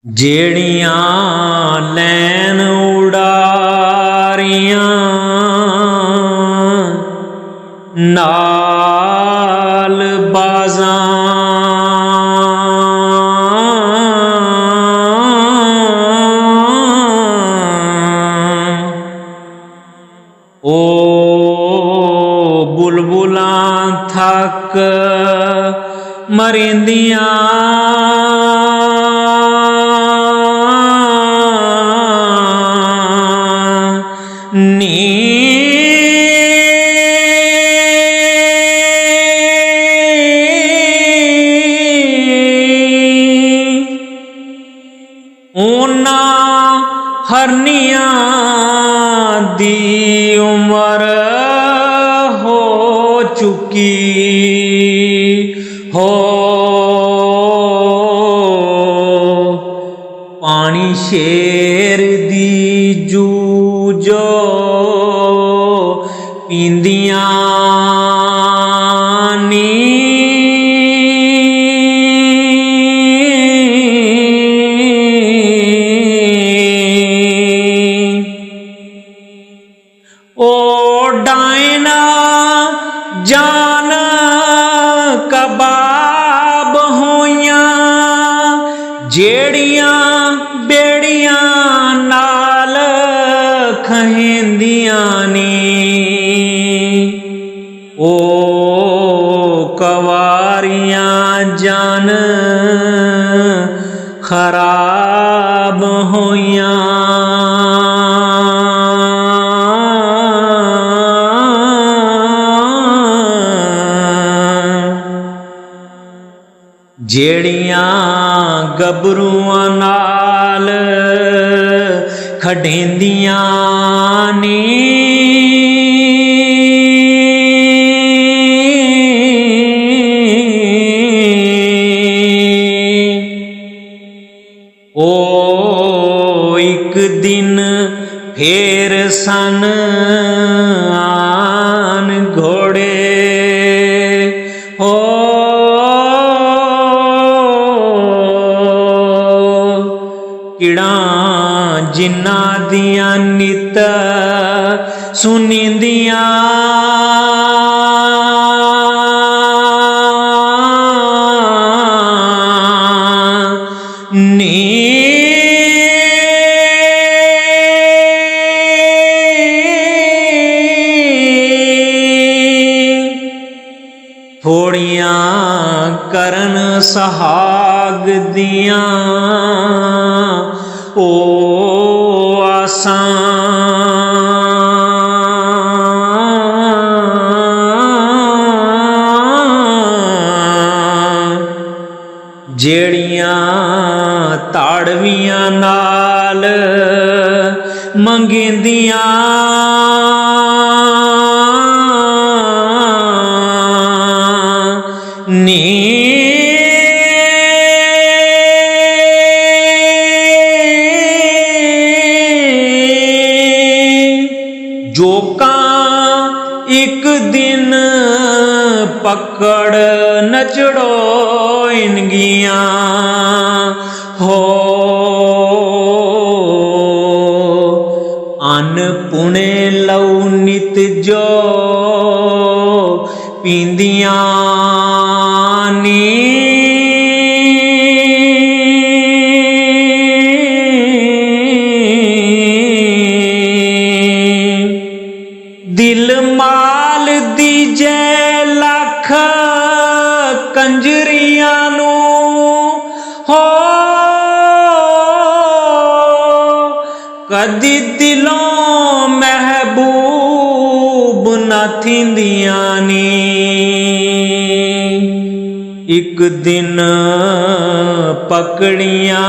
ਜਿਹੜੀਆਂ ਲੈਣ ਉਡਾਰੀਆਂ ਨਾਲ ਬਾਜ਼ਾਂ ਓ ਬੁਲਬੁਲਾਂ ਥੱਕ ਮਰਿੰਦੀਆਂ ਉਹਨਾਂ ਹਰਨੀਆਂ ਦੀ ਉਮਰ ਹੋ ਚੁੱਕੀ ਹੋ ਪਾਣੀ ਸ਼ੇਰ ਦੀ ਜੂਜੋ ਪੀਂਦੀਆਂ ਨੀ ਓ ਡਾਇਨਾ ਜਾਨ ਕਬਾਬ ਹੋਈਆਂ ਜਿਹੜੀਆਂ ਬੇੜੀਆਂ ਨਾਲ ਖਹਿੰਦੀਆਂ ਨੇ ਓ ਕਵਾਰੀਆਂ ਜਾਨ ਖਰਾਬ ਹੋਈਆਂ ਜਿਹੜੀਆਂ ਗੱਭਰੂਆਂ ਨਾਲ ਖੜੇਂਦੀਆਂ ਨੇ ਓ ਇੱਕ ਦਿਨ ਫੇਰ ਸਨ ਆਨ ਘੋੜੇ ਹੋ ਕਿੜਾਂ ਜਿਨ੍ਹਾਂ ਦੀਆਂ ਨਿਤ ਸੁਣੀਂਦੀਆਂ ਨੀ ਥੋੜੀਆਂ ਕਰਨ ਸੁਹਾਗ ਦੀਆਂ ਓ ਆਸਾਂ ਜਿਹੜੀਆਂ ਤਾੜਵੀਆਂ ਨਾਲ ਮੰਗੀਂਦੀਆਂ ਨੀ ਜੋਕਾਂ ਇੱਕ ਦਿਨ ਪਕੜ ਨਚੜੋਇਨਗੀਆਂ ਹੋ ਅਨਪੁਣੇ ਲਉ ਨਿਤ ਜੋ ਪੀਂਦੀਆਂ ਨੀ ਦਿਲ ਮਾਲ ਦੀਜੇ ਲੱਖ ਕੰਜਰੀਆਂ ਨੂੰ ਹੋ ਕਦੀ ਦਿਲੋਂ ਮਹਿਬੂਬ ਨਾ ਥੀਂਦੀਆਂ ਨੀ ਇੱਕ ਦਿਨ ਪਕੜੀਆਂ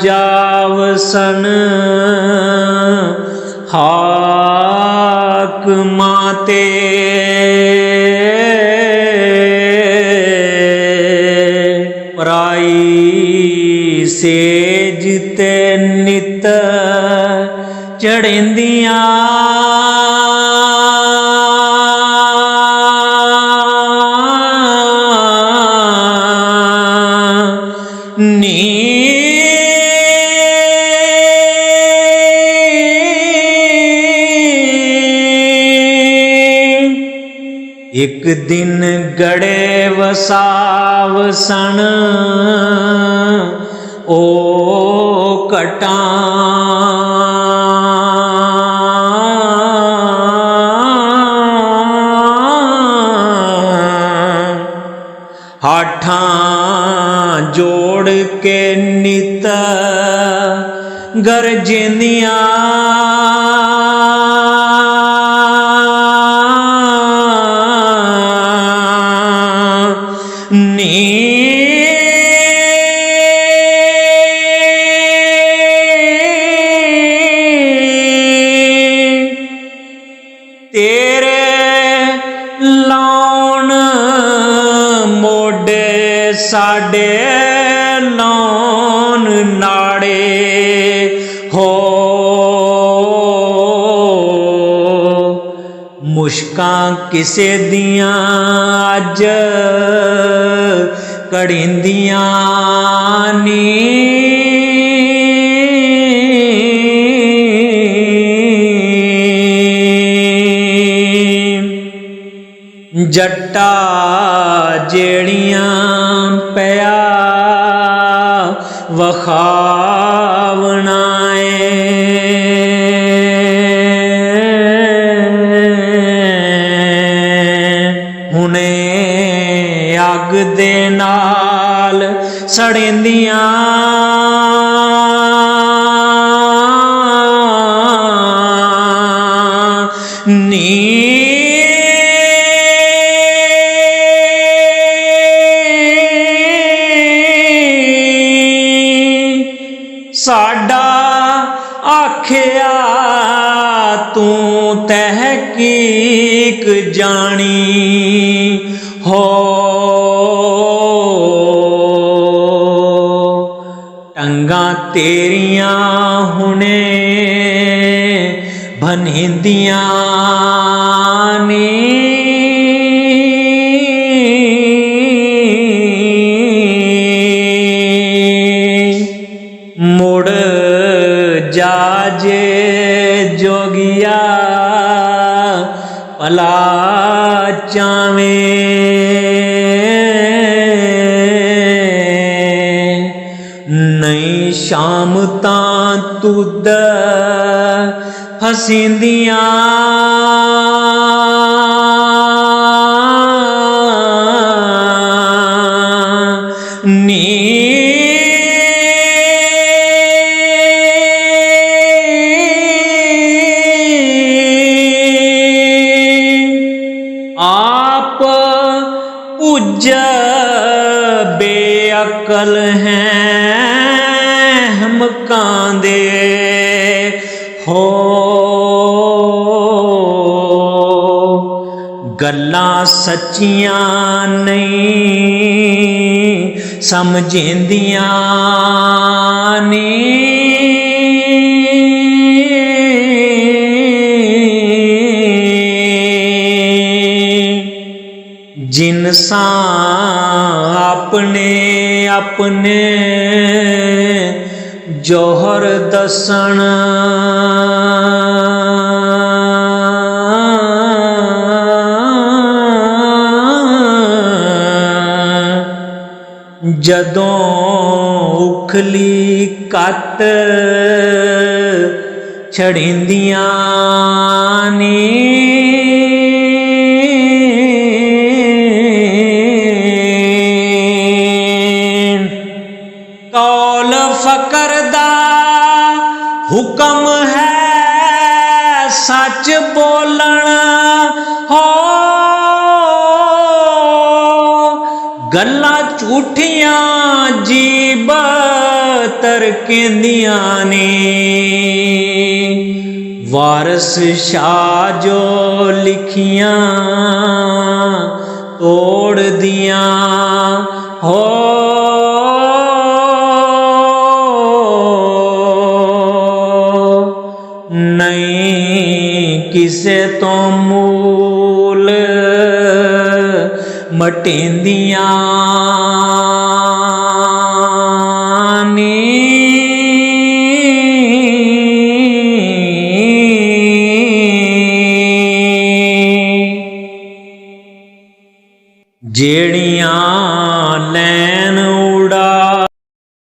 ਜਾਵਸਨ ਹਾਕਮਾਂ ਤੇ ਪਰਾਈ ਸੇਜ ਤੇ ਨਿਤ ਚੜ੍ਹਦੀਆਂ ਨੀ एक दिन गड़े वसावसन ओ कटा हाथां जोड़ के नित गरजनिया तेरे लाउन मोडे साडे लाउन नाड़े हो मुश्कां किसे दियां अज कड़िंदियां नी जट्टा जेड़ियां पया वखावनाए हुने अग दे नाल सड़ेंदियां नी साडा आखिया तू तहकीक जानी हो टंगा तेरियां हुने भनिंदियां नी मुड़ जाजे जोगिया भला चावे नहीं शाम तां तुद फसींदियां नी आप पुज बेअकल हैं हमकांदे हो गल्लां सच्चियां नहीं समझेंदियां नी जिनसा अपने अपने जोहर दसन जदों उखली कत छड़िंदियां नी कौल फकर दा हुक्म है सच बोलन हो गल्लां झूठियां जीब तरकेंदियां ने वारस शाह जो लिखियां तोड़ दियां हो नहीं किसे तो मूल मटेंदियां नी ਜਿਹੜੀਆਂ ਲੈਣ